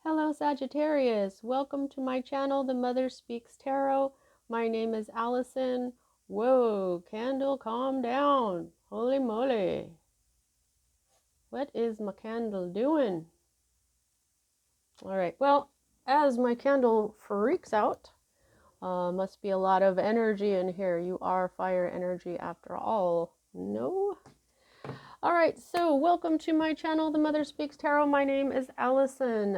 Hello Sagittarius, welcome to my channel, The Mother Speaks Tarot. My name is Allison. Whoa, candle, calm down. Holy moly. What is my candle doing? Alright, well, as my candle freaks out, must be a lot of energy in here. You are fire energy after all. No? Alright, so welcome to my channel, The Mother Speaks Tarot. My name is Allison.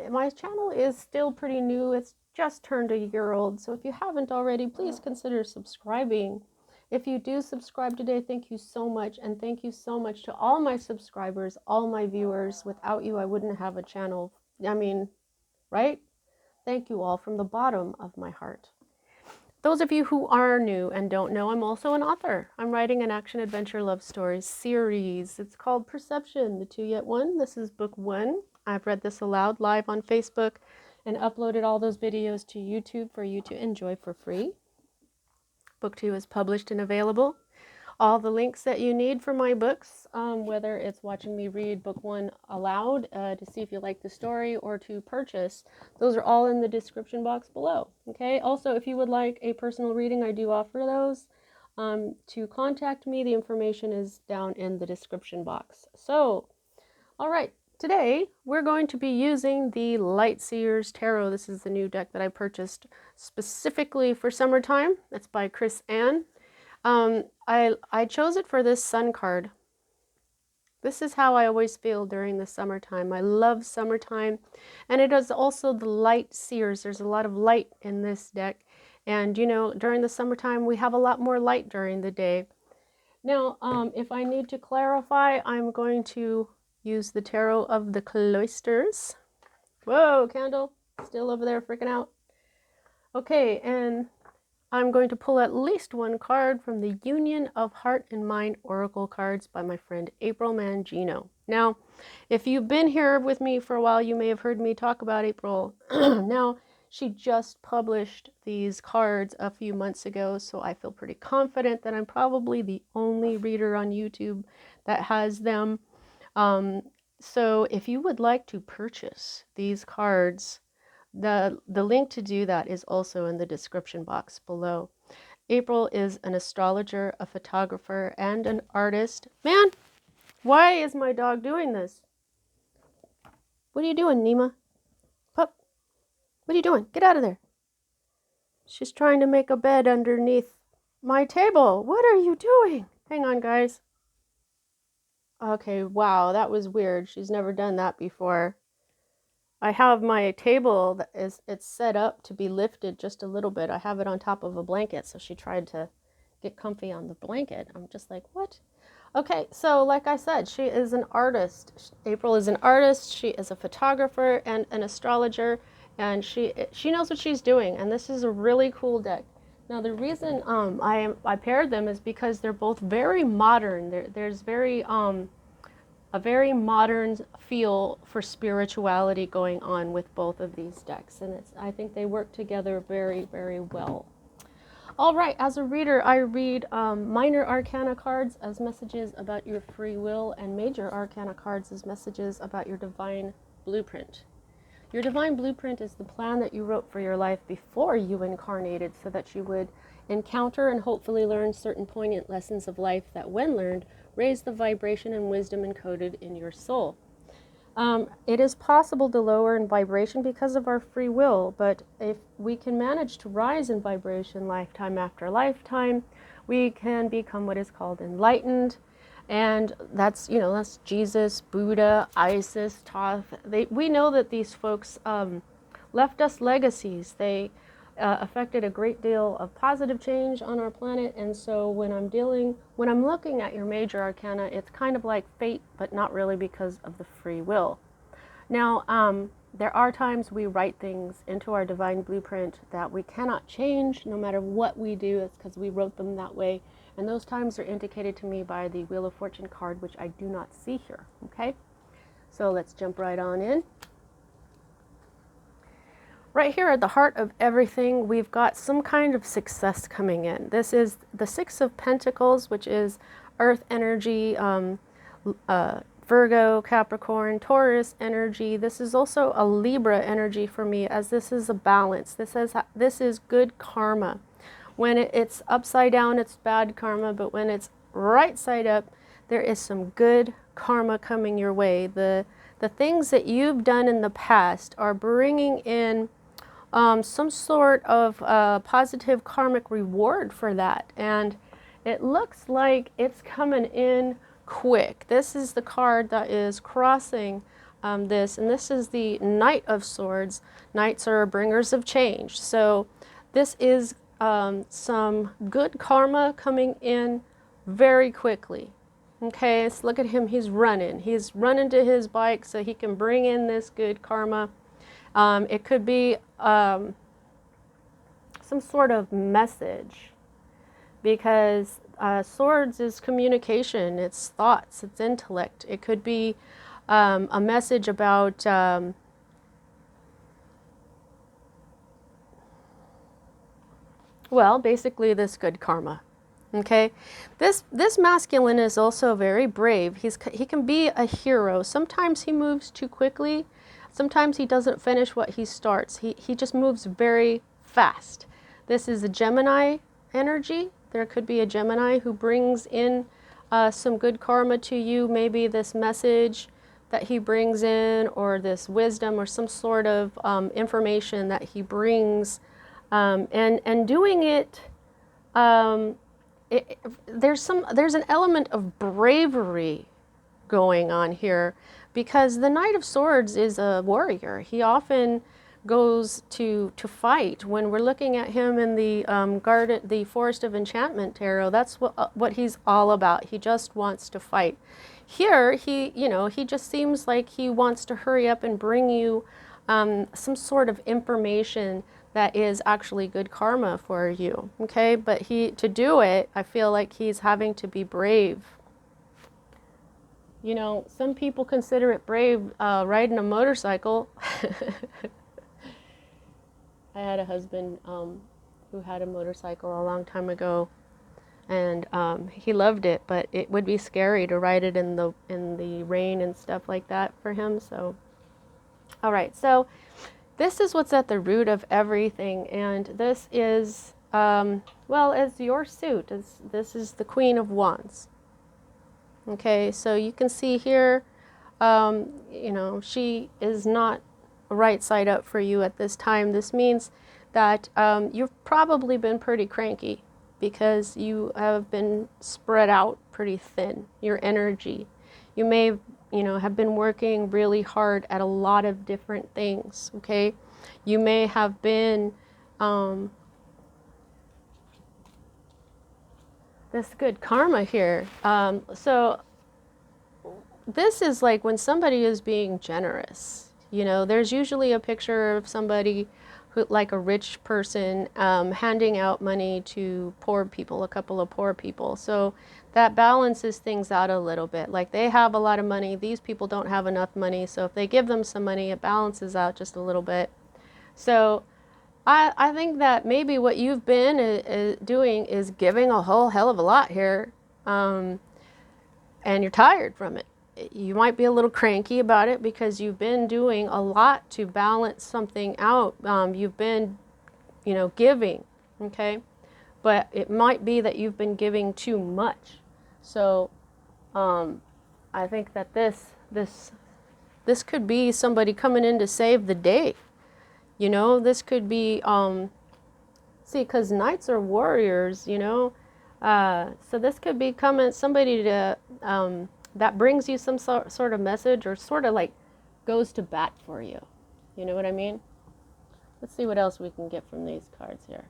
My channel is still pretty new. It's just turned a year old. So if you haven't already, please consider subscribing. If you do subscribe today, thank you so much. And thank you so much to all my subscribers, all my viewers. Without you, I wouldn't have a channel. I mean, right? Thank you all from the bottom of my heart. Those of you who are new and don't know, I'm also an author. I'm writing an action-adventure love stories series. It's called Perception, the Two Yet One. This is book 1. I've read this aloud live on Facebook and uploaded all those videos to YouTube for you to enjoy for free. Book 2 is published and available. All the links that you need for my books, whether it's watching me read book 1 aloud to see if you like the story or to purchase, those are all in the description box below. Okay. Also, if you would like a personal reading, I do offer those. To contact me, the information is down in the description box. So, all right. Today, we're going to be using the Light Seers Tarot. This is the new deck that I purchased specifically for summertime. It's by Chris Ann. I chose it for this sun card. This is how I always feel during the summertime. I love summertime, and it is also the light seers. There's a lot of light in this deck, and you know, during the summertime we have a lot more light during the day. Now, if I need to clarify, I'm going to use the Tarot of the Cloisters. Whoa, candle, still over there freaking out. Okay, and I'm going to pull at least one card from the Union of Heart and Mind Oracle cards by my friend April Mangino. Now, if you've been here with me for a while, you may have heard me talk about April. Now, she just published these cards a few months ago, so I feel pretty confident that I'm probably the only reader on YouTube that has them. So if you would like to purchase these cards, the link to do that is also in the description box below. April is an astrologer, a photographer, and an artist. Man, why is my dog doing this? What are you doing, Nima? Pup, what are you doing? Get out of there. She's trying to make a bed underneath my table. What are you doing? Hang on, guys. Okay, wow, that was weird. She's never done that before. I have my table that it's set up to be lifted just a little bit. I have it on top of a blanket, so she tried to get comfy on the blanket. I'm just like, what? Okay, so like I said, she is an artist. April is an artist. She is a photographer and an astrologer, and she knows what she's doing. And this is a really cool deck. Now the reason I paired them is because they're both very modern. There's very a very modern feel for spirituality going on with both of these decks, and I think they work together very, very well. All right, as a reader, I read minor arcana cards as messages about your free will, and major arcana cards as messages about your divine blueprint. Your divine blueprint is the plan that you wrote for your life before you incarnated, so that you would encounter and hopefully learn certain poignant lessons of life that, when learned, raise the vibration and wisdom encoded in your soul. It is possible to lower in vibration because of our free will, but if we can manage to rise in vibration lifetime after lifetime, we can become what is called enlightened. And that's, you know, that's Jesus, Buddha, Isis, Thoth. We know that these folks left us legacies. They affected a great deal of positive change on our planet. And so when I'm looking at your major arcana, it's kind of like fate, but not really, because of the free will. Now, there are times we write things into our divine blueprint that we cannot change no matter what we do. It's because we wrote them that way. And those times are indicated to me by the Wheel of Fortune card, which I do not see here. Okay, so let's jump right on in. Right here at the heart of everything, we've got some kind of success coming in. This is the Six of Pentacles, which is earth energy, Virgo, Capricorn, Taurus energy. This is also a Libra energy for me, as this is a balance. This is good karma. When it's upside down, it's bad karma, but when it's right side up, there is some good karma coming your way. The things that you've done in the past are bringing in some sort of positive karmic reward for that. And it looks like it's coming in quick. This is the card that is crossing this, and this is the Knight of Swords. Knights are bringers of change. So this is some good karma coming in very quickly. Okay, so look at him, he's running. He's running to his bike so he can bring in this good karma. It could be some sort of message, because swords is communication, it's thoughts, it's intellect. It could be a message about well, basically this good karma. Okay, this masculine is also very brave. He can be a hero. Sometimes he moves too quickly. Sometimes he doesn't finish what he starts. He just moves very fast. This is a Gemini energy. There could be a Gemini who brings in some good karma to you. Maybe this message that he brings in, or this wisdom, or some sort of information that he brings, and doing it. There's an element of bravery going on here, because the Knight of Swords is a warrior. He often goes to fight. When we're looking at him in the garden, the Forest of Enchantment tarot, that's what he's all about. He just wants to fight. Here, he just seems like he wants to hurry up and bring you some sort of information that is actually good karma for you, okay? But to do it, I feel like he's having to be brave. You know, some people consider it brave riding a motorcycle. I had a husband who had a motorcycle a long time ago, and he loved it, but it would be scary to ride it in the rain and stuff like that for him. So, all right, so this is what's at the root of everything, and this is, well, as your suit, this is the Queen of Wands. Okay, so you can see here, you know, she is not right side up for you at this time. This means that you've probably been pretty cranky, because you have been spread out pretty thin, your energy. You may, have been working really hard at a lot of different things, okay? You may have been, this good karma here. So this is like when somebody is being generous. There's usually a picture of somebody who, like a rich person, handing out money to poor people, a couple of poor people. So that balances things out a little bit. Like, they have a lot of money, these people don't have enough money, so if they give them some money, it balances out just a little bit. So I think that maybe what you've been doing is giving a whole hell of a lot here, and you're tired from it. You might be a little cranky about it because you've been doing a lot to balance something out. You've been, giving, okay? But it might be that you've been giving too much. So I think that this could be somebody coming in to save the day. This could be, see, because knights are warriors, so this could be somebody to, that brings you some sort of message, or sort of like goes to bat for you. You know what I mean? Let's see what else we can get from these cards here.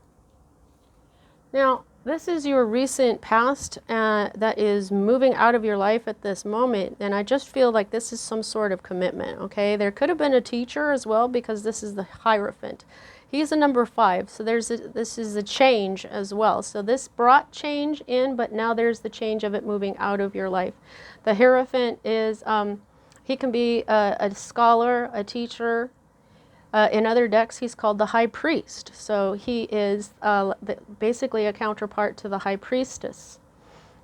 Now, this is your recent past that is moving out of your life at this moment, and I just feel like this is some sort of commitment, okay? There could have been a teacher as well, because this is the Hierophant. He's a number 5, so this is a change as well. So this brought change in, but now there's the change of it moving out of your life. The Hierophant is, he can be a scholar, a teacher. In other decks, he's called the High Priest. So he is basically a counterpart to the High Priestess.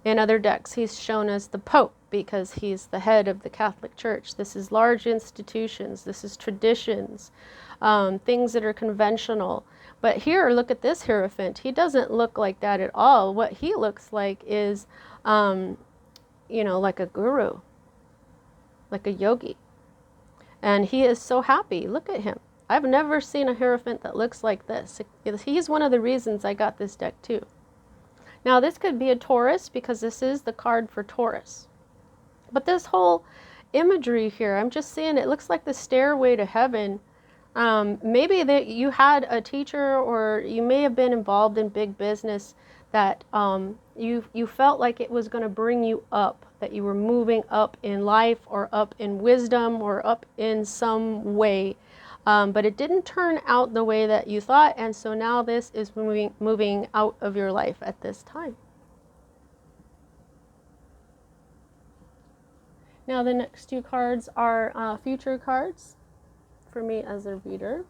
In other decks, he's shown as the Pope because he's the head of the Catholic Church. This is large institutions. This is traditions, things that are conventional. But here, look at this Hierophant. He doesn't look like that at all. What he looks like is, you know, like a guru, like a yogi. And he is so happy. Look at him. I've never seen a Hierophant that looks like this. He's one of the reasons I got this deck too. Now this could be a Taurus because this is the card for Taurus. But this whole imagery here, I'm just seeing it looks like the stairway to heaven. Maybe that you had a teacher, or you may have been involved in big business that you felt like it was going to bring you up, that you were moving up in life or up in wisdom or up in some way. But it didn't turn out the way that you thought, and so now this is moving out of your life at this time. Now the next two cards are future cards for me as a reader.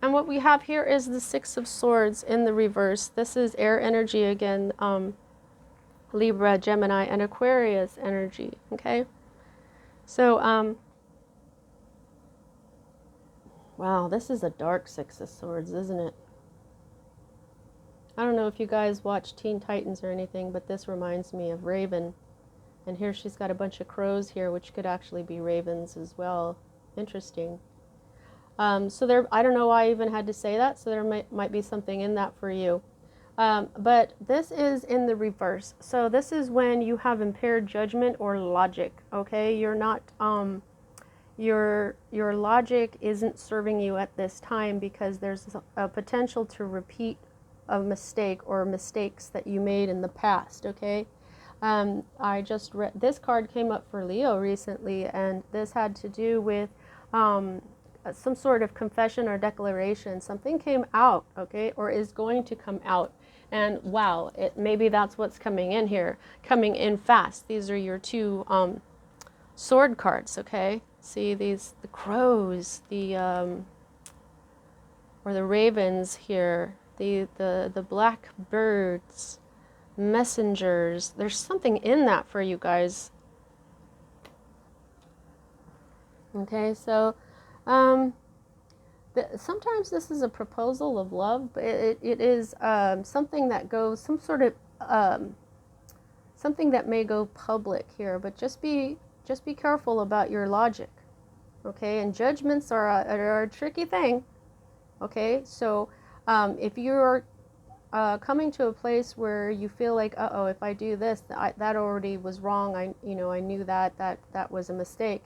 And what we have here is the Six of Swords in the reverse. This is air energy again, Libra, Gemini, and Aquarius energy, okay? So, wow, this is a dark Six of Swords, isn't it? I don't know if you guys watch Teen Titans or anything, but this reminds me of Raven. And here she's got a bunch of crows here, which could actually be ravens as well. Interesting. So there, I don't know why I even had to say that, so there might be something in that for you. But this is in the reverse. So this is when you have impaired judgment or logic, okay? You're not, your logic isn't serving you at this time because there's a potential to repeat a mistake or mistakes that you made in the past, okay? I just read, this card came up for Leo recently, and this had to do with some sort of confession or declaration. Something came out, okay, or is going to come out. And wow, maybe that's what's coming in here, coming in fast. These are your two sword cards, okay? See these, the crows, the or the ravens here, the black birds, messengers. There's something in that for you guys. Okay, so sometimes this is a proposal of love, but it is something that goes, some sort of something that may go public here. But just be careful about your logic, okay? And judgments are a tricky thing, okay? So if you're coming to a place where you feel like, uh-oh, if I do this, that already was wrong. I knew that was a mistake.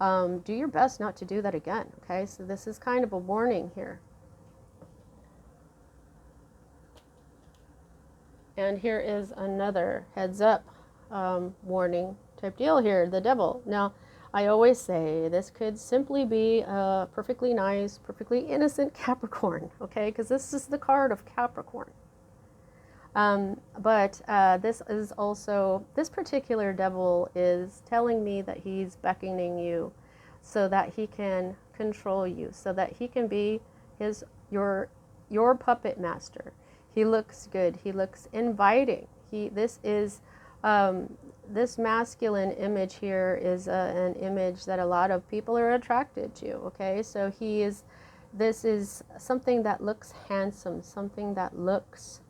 Do your best not to do that again, okay? So this is kind of a warning here. And here is another heads up warning type deal here, the devil. Now, I always say this could simply be a perfectly nice, perfectly innocent Capricorn, okay? Because this is the card of Capricorn. But this is also, this particular devil is telling me that he's beckoning you so that he can control you, so that he can be your puppet master. He looks good. He looks inviting. This masculine image here is an image that a lot of people are attracted to, okay? So this is something that looks handsome, something that looks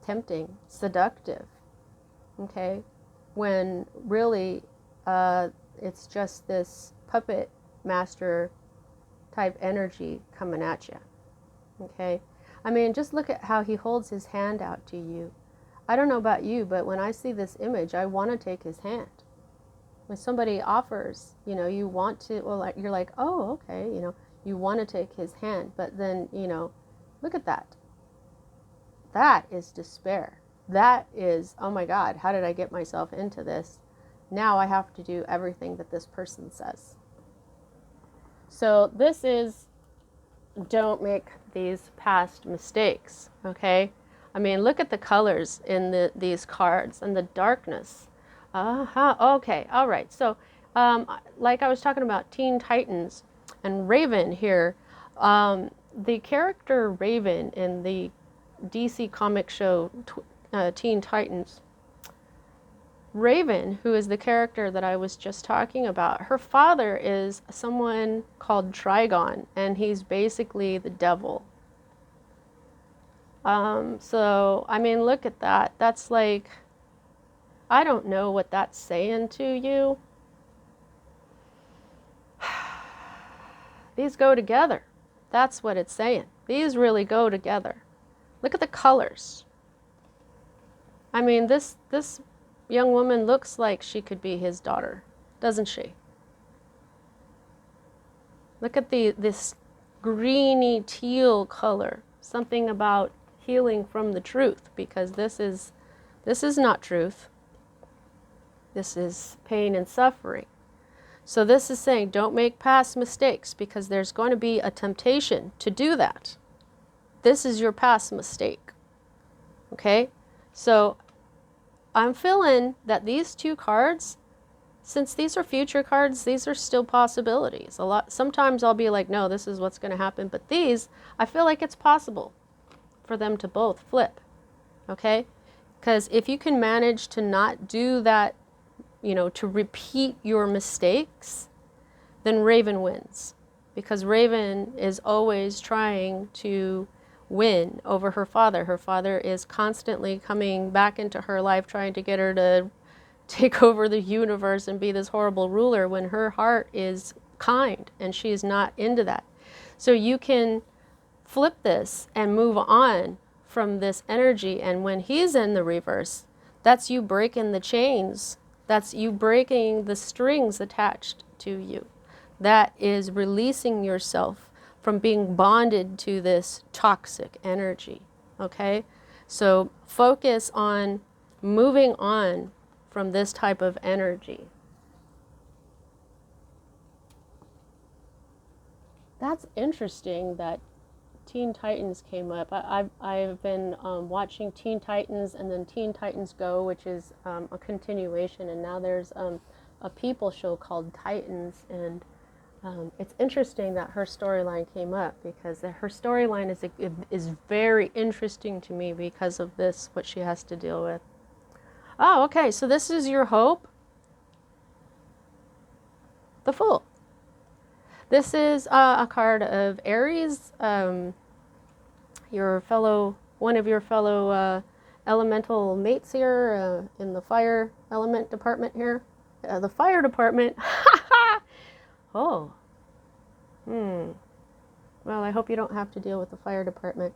tempting, seductive, okay? When really it's just this puppet master type energy coming at you, okay? I mean, just look at how he holds his hand out to you. I don't know about you, but when I see this image, I want to take his hand. When somebody offers, you want to, well, you're like, oh, okay, you want to take his hand, but then, look at that. That is despair. That is, oh my God, how did I get myself into this? Now I have to do everything that this person says. So this is, don't make these past mistakes, okay? I mean, look at the colors in these cards and the darkness. Okay, all right. So, like I was talking about Teen Titans and Raven here, the character Raven in the DC comic show Teen Titans. Raven, who is the character that I was just talking about, her father is someone called Trigon, and he's basically the devil. So, I mean, look at that. That's like, I don't know what that's saying to you. These go together. That's what it's saying. These really go together. Look at the colors. I mean, this young woman looks like she could be his daughter, doesn't she? Look at this greeny teal color. Something about healing from the truth, because this is not truth. This is pain and suffering. So this is saying don't make past mistakes, because there's going to be a temptation to do that. This is your past mistake. Okay? So I'm feeling that these two cards, since these are future cards, these are still possibilities. Sometimes I'll be like, no, this is what's going to happen. But these, I feel like it's possible for them to both flip. Okay? Because if you can manage to not do that, you know, to repeat your mistakes, then Raven wins. Because Raven is always trying to win over her father. Her father is constantly coming back into her life, trying to get her to take over the universe and be this horrible ruler, when her heart is kind and she's not into that. So you can flip this and move on from this energy, and when he's in the reverse, that's you breaking the chains. That's you breaking the strings attached to you. That is releasing yourself from being bonded to this toxic energy. Okay? So focus on moving on from this type of energy. That's interesting that Teen Titans came up. I've been watching Teen Titans and then Teen Titans Go, which is a continuation, and now there's a people show called Titans, and it's interesting that her storyline came up, because her storyline is very interesting to me because of this, what she has to deal with. Oh, okay, so this is your hope. The Fool. This is a card of Aries, one of your fellow elemental mates here in the fire element department here. The fire department. Oh. Well, I hope you don't have to deal with the fire department.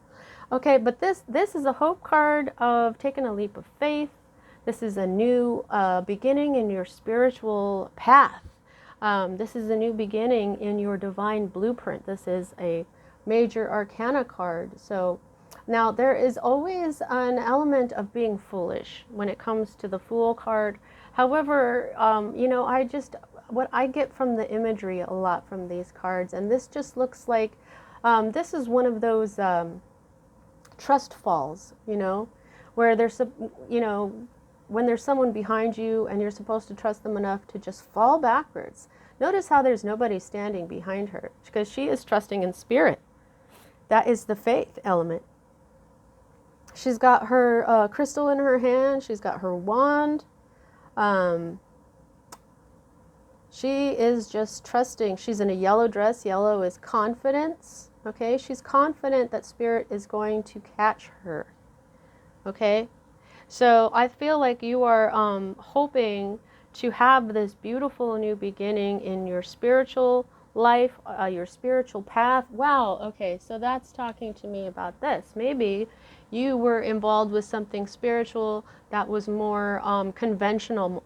Okay, but this is a hope card of taking a leap of faith. This is a new beginning in your spiritual path. This is a new beginning in your divine blueprint. This is a major arcana card. So now there is always an element of being foolish when it comes to the Fool card. However, you know, what I get from the imagery a lot from these cards, and this just looks like, this is one of those trust falls, you know, where there's, you know, when there's someone behind you and you're supposed to trust them enough to just fall backwards. Notice how there's nobody standing behind her, because she is trusting in spirit. That is the faith element. She's got her crystal in her hand. She's got her wand. She is just trusting. She's in a yellow dress. Yellow is confidence. Okay, she's confident that spirit is going to catch her. Okay, so I feel like you are hoping to have this beautiful new beginning in your spiritual life, your spiritual path. Wow, okay, so that's talking to me about this. Maybe you were involved with something spiritual that was more conventional,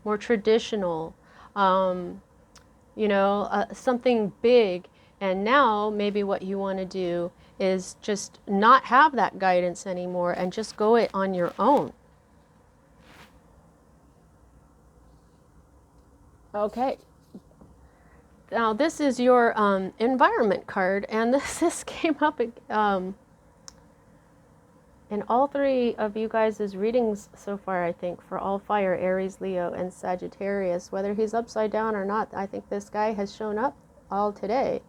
more traditional, you know, something big. And now maybe what you want to do is just not have that guidance anymore and just go it on your own. Okay. Now this is your environment card, and this came up in all three of you guys' readings so far, I think, for all fire, Aries, Leo, and Sagittarius. Whether he's upside down or not, I think this guy has shown up all today.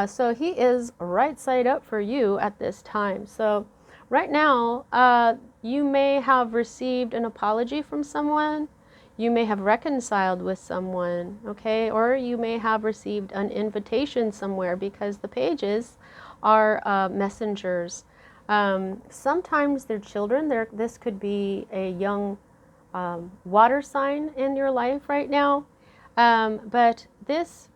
So he is right side up for you at this time. So Right now, you may have received an apology from someone. You may have reconciled with someone, okay? Or you may have received an invitation somewhere, because the pages are messengers. Sometimes they're children. This could be a young water sign in your life right now. But this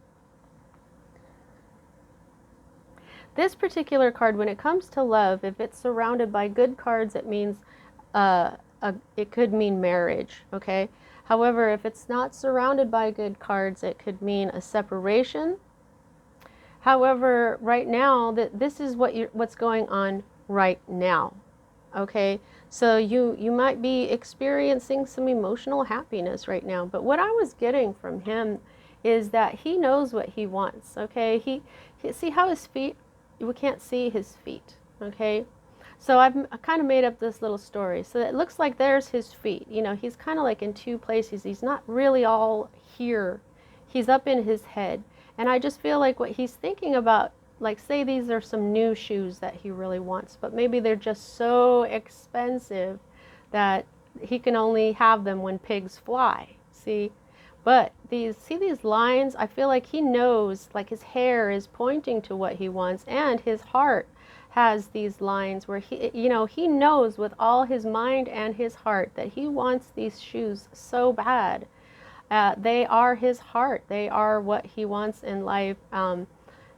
particular card, when it comes to love, if it's surrounded by good cards, it means it could mean marriage, okay? However, if it's not surrounded by good cards, it could mean a separation. However, right now, this is what's going on right now, okay? So you might be experiencing some emotional happiness right now. But what I was getting from him is that he knows what he wants, okay? He see how his feet, we can't see his feet, okay? So I kind of made up this little story. So it looks like there's his feet. You know, he's kind of like in two places. He's not really all here. He's up in his head. And I just feel like what he's thinking about, like say these are some new shoes that he really wants, but maybe they're just so expensive that he can only have them when pigs fly. See? But these lines, I feel like he knows, like his hair is pointing to what he wants, and his heart has these lines where he knows with all his mind and his heart that he wants these shoes so bad. They are his heart. They are what he wants in life.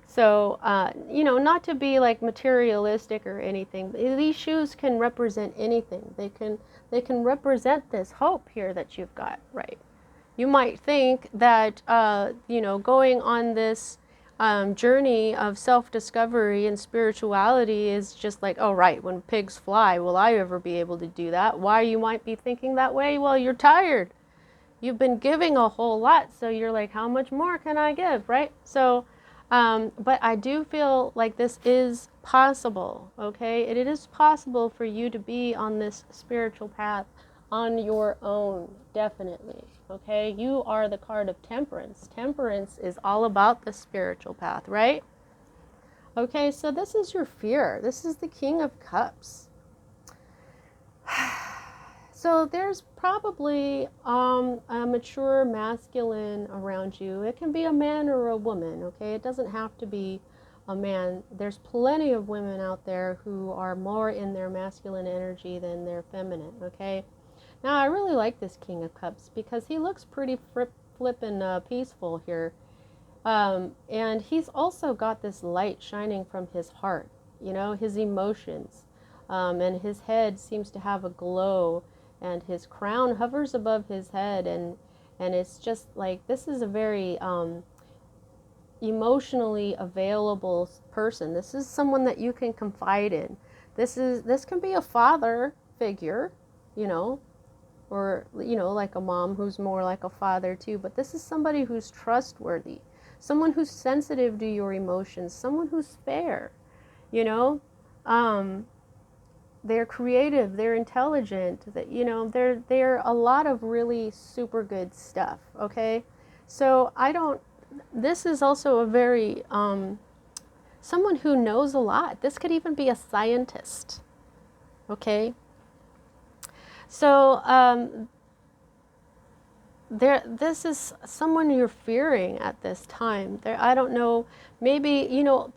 So, not to be like materialistic or anything, these shoes can represent anything. They can represent this hope here that you've got, right? You might think that, going on this journey of self-discovery and spirituality is just like, oh, right, when pigs fly, will I ever be able to do that? Why you might be thinking that way? Well, you're tired. You've been giving a whole lot, so you're like, how much more can I give, right? So, but I do feel like this is possible, okay? It is possible for you to be on this spiritual path on your own, definitely, okay? You are the card of temperance. Temperance is all about the spiritual path, right? Okay, so this is your fear. This is the King of Cups. So there's probably a mature masculine around you. It can be a man or a woman, okay? It doesn't have to be a man. There's plenty of women out there who are more in their masculine energy than their feminine, okay? Now, I really like this King of Cups because he looks pretty flippin' peaceful here. And he's also got this light shining from his heart, his emotions. And his head seems to have a glow, and his crown hovers above his head. And it's just like, this is a very emotionally available person. This is someone that you can confide in. This can be a father figure, or like a mom who's more like a father too, but this is somebody who's trustworthy, someone who's sensitive to your emotions, someone who's fair. They're creative, they're intelligent, that they're a lot of really super good stuff, okay? So this is also a very someone who knows a lot. This could even be a scientist, okay? So this is someone you're fearing at this time. I don't know, maybe,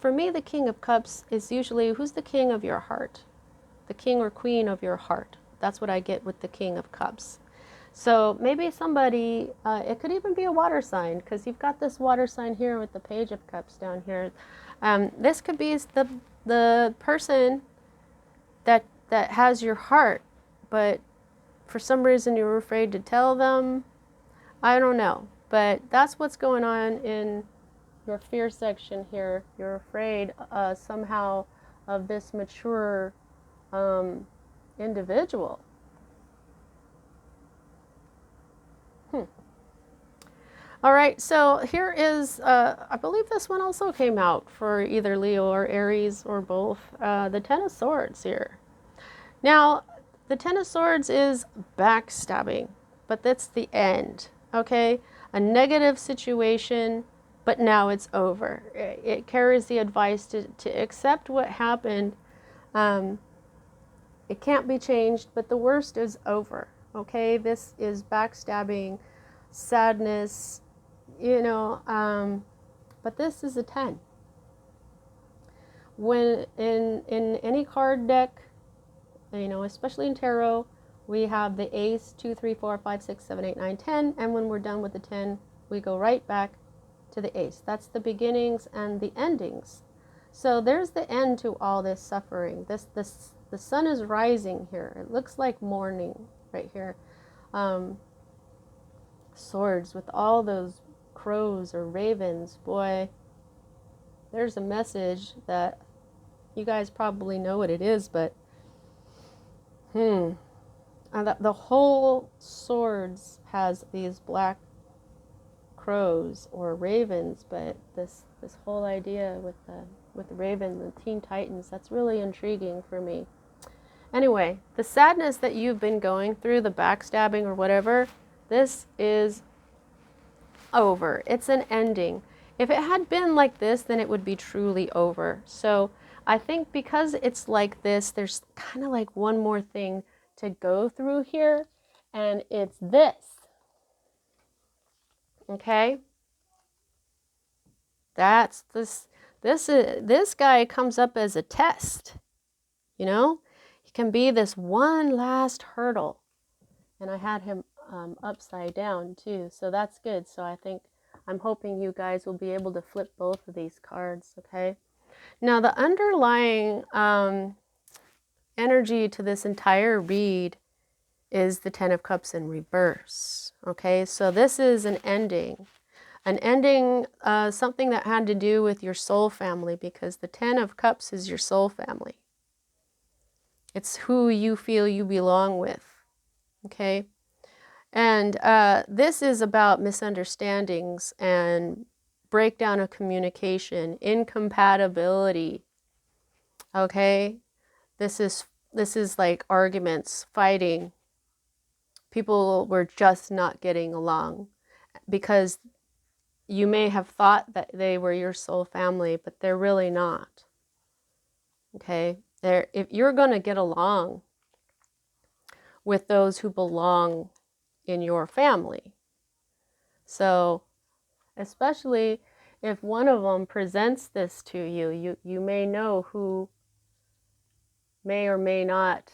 for me, the King of Cups is usually, who's the king of your heart? The king or queen of your heart. That's what I get with the King of Cups. So maybe somebody, it could even be a water sign, because you've got this water sign here with the Page of Cups down here. This could be the person that has your heart, but for some reason you're afraid to tell them. I don't know, but that's what's going on in your fear section here. You're afraid somehow of this mature individual. All right, so here is, I believe this one also came out for either Leo or Aries or both, the Ten of Swords here. Now, the Ten of Swords is backstabbing, but that's the end, okay? A negative situation, but now it's over. It carries the advice to accept what happened, It can't be changed, but the worst is over. Okay, this is backstabbing, sadness, you know, but this is a 10. When in any card deck, you know, especially in tarot, we have the ace, 2, 3, 4, 5, 6, 7, 8, 9, 10, and when we're done with the 10, we go right back to the ace. That's the beginnings and the endings. So there's the end to all this suffering. The sun is rising here. It looks like morning right here. Swords with all those crows or ravens. Boy, there's a message that you guys probably know what it is, but the whole swords has these black crows or ravens, but this whole idea with the raven, the Teen Titans, that's really intriguing for me. Anyway, the sadness that you've been going through, the backstabbing or whatever, this is over. It's an ending. If it had been like this, then it would be truly over. So I think because it's like this, there's kind of like one more thing to go through here, and it's this. Okay? That's this guy comes up as a test. You know? He can be this one last hurdle. And I had him upside down too, so that's good. So I'm hoping you guys will be able to flip both of these cards, okay? Now the underlying energy to this entire read is the Ten of Cups in reverse, okay? So this is an ending, something that had to do with your soul family, because the Ten of Cups is your soul family. It's who you feel you belong with, okay? And this is about misunderstandings and breakdown of communication, incompatibility, okay? This is like arguments, fighting. People were just not getting along because you may have thought that they were your soul family, but they're really not, okay? If you're going to get along with those who belong in your family. So especially if one of them presents this to you, you may know who may or may not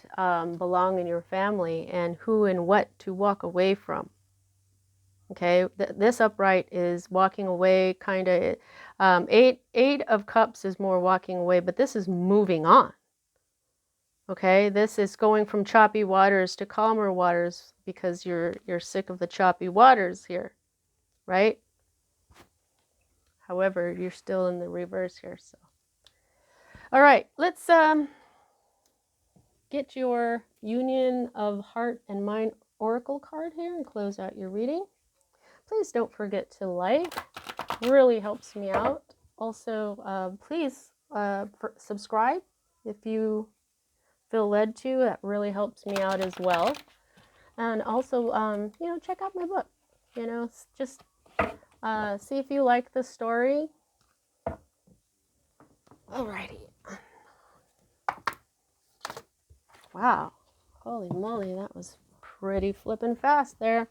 belong in your family, and who and what to walk away from. Okay, this upright is walking away, kind of. Eight of Cups is more walking away, but this is moving on. Okay, this is going from choppy waters to calmer waters, because you're sick of the choppy waters here, right? However, you're still in the reverse here. So, all right, let's get your Union of Heart and Mind Oracle card here and close out your reading. Please don't forget to like. Really helps me out. Also, please subscribe if you feel led to. That really helps me out as well. And also, you know, check out my book. You know, just see if you like the story. Alrighty. Wow. Holy moly, that was pretty flippin' fast there.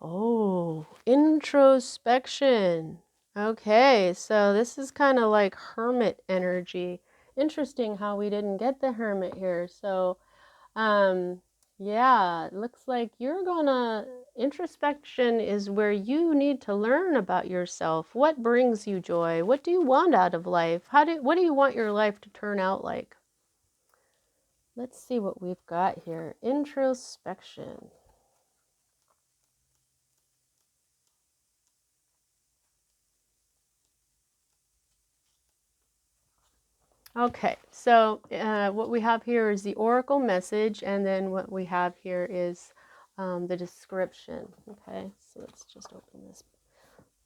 Oh, introspection. Okay, so this is kind of like hermit energy. Interesting how we didn't get the hermit here. So, yeah, it looks like introspection is where you need to learn about yourself. What brings you joy? What do you want out of life? What do you want your life to turn out like? Let's see what we've got here. Introspection. Okay, so what we have here is the oracle message, and then what we have here is the description. Okay, so let's just open this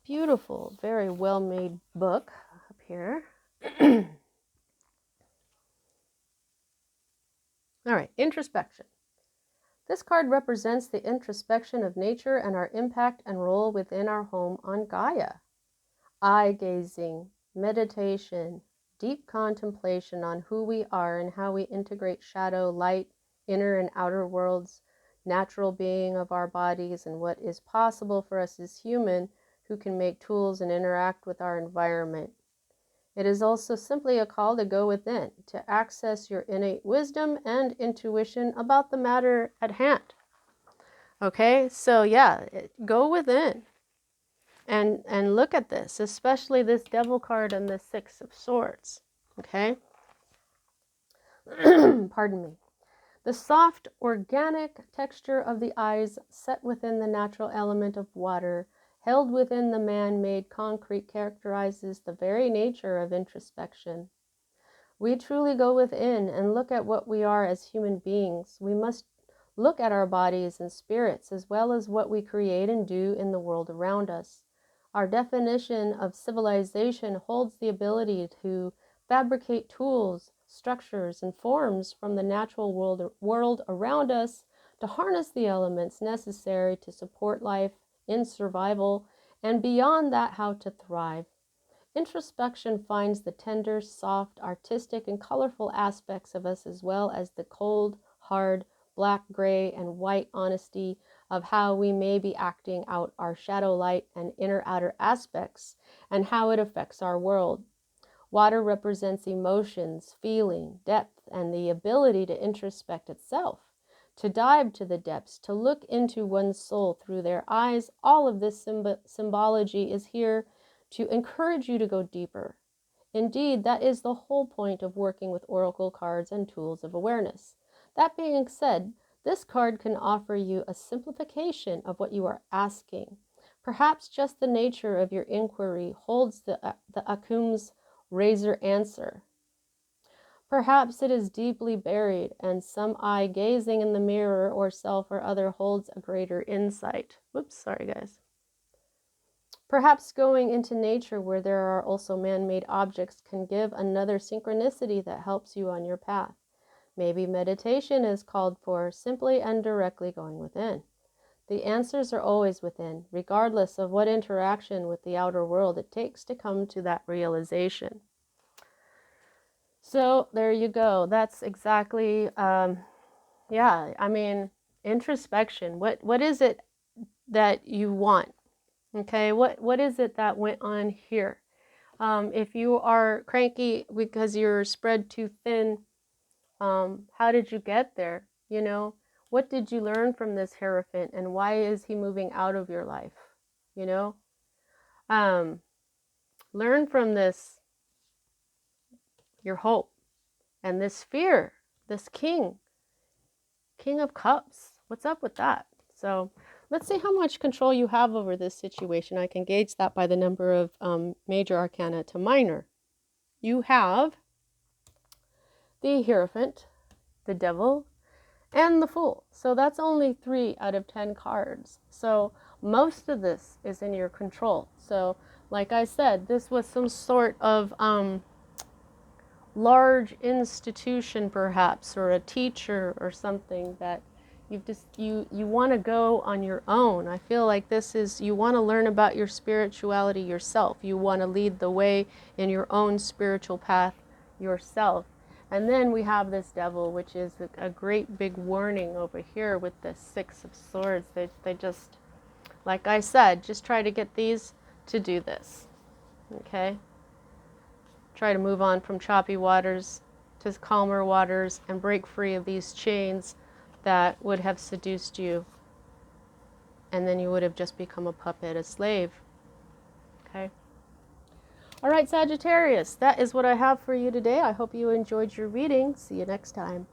beautiful, very well-made book up here. All right, introspection. This card represents the introspection of nature and our impact and role within our home on Gaia. Eye gazing, meditation, deep contemplation on who we are and how we integrate shadow, light, inner and outer worlds, natural being of our bodies, and what is possible for us as human who can make tools and interact with our environment. It is also simply a call to go within, to access your innate wisdom and intuition about the matter at hand. Okay, so yeah, go within and look at this, especially this Devil card and the Six of Swords. Okay, pardon me. The soft, organic texture of the eyes set within the natural element of water, held within the man-made concrete, characterizes the very nature of introspection. We truly go within and look at what we are as human beings. We must look at our bodies and spirits as well as what we create and do in the world around us. Our definition of civilization holds the ability to fabricate tools, structures, and forms from the natural world around us to harness the elements necessary to support life in survival, and beyond that, how to thrive. Introspection finds the tender, soft, artistic, and colorful aspects of us as well as the cold, hard, black, gray, and white honesty of how we may be acting out our shadow, light, and inner-outer aspects and how it affects our world. Water represents emotions, feeling, depth, and the ability to introspect itself, to dive to the depths, to look into one's soul through their eyes. All of this symbology is here to encourage you to go deeper. Indeed, that is the whole point of working with oracle cards and tools of awareness. That being said, this card can offer you a simplification of what you are asking. Perhaps just the nature of your inquiry holds the Akum's razor answer. Perhaps it is deeply buried, and some eye gazing in the mirror or self or other holds a greater insight. Whoops, sorry guys. Perhaps going into nature where there are also man-made objects can give another synchronicity that helps you on your path. Maybe meditation is called for, simply and directly going within. The answers are always within, regardless of what interaction with the outer world it takes to come to that realization. So there you go. That's exactly, yeah, I mean, introspection. What is it that you want? Okay, what is it that went on here? If you are cranky because you're spread too thin, how did you get there? You know, what did you learn from this Hierophant, and why is he moving out of your life? You know, learn from this, your hope, and this fear, this King of Cups. What's up with that? So let's see how much control you have over this situation. I can gauge that by the number of major arcana to minor. You have the Hierophant, the Devil, and the Fool. So that's only 3 out of 10 cards. So most of this is in your control. So like I said, this was some sort of large institution perhaps, or a teacher or something that you want to go on your own. I feel like this is, you want to learn about your spirituality yourself. You want to lead the way in your own spiritual path yourself. And then we have this Devil, which is a great big warning over here with the Six of Swords. They just, like I said, just try to get these to do this. Okay? Try to move on from choppy waters to calmer waters and break free of these chains that would have seduced you. And then you would have just become a puppet, a slave. Okay? All right, Sagittarius, that is what I have for you today. I hope you enjoyed your reading. See you next time.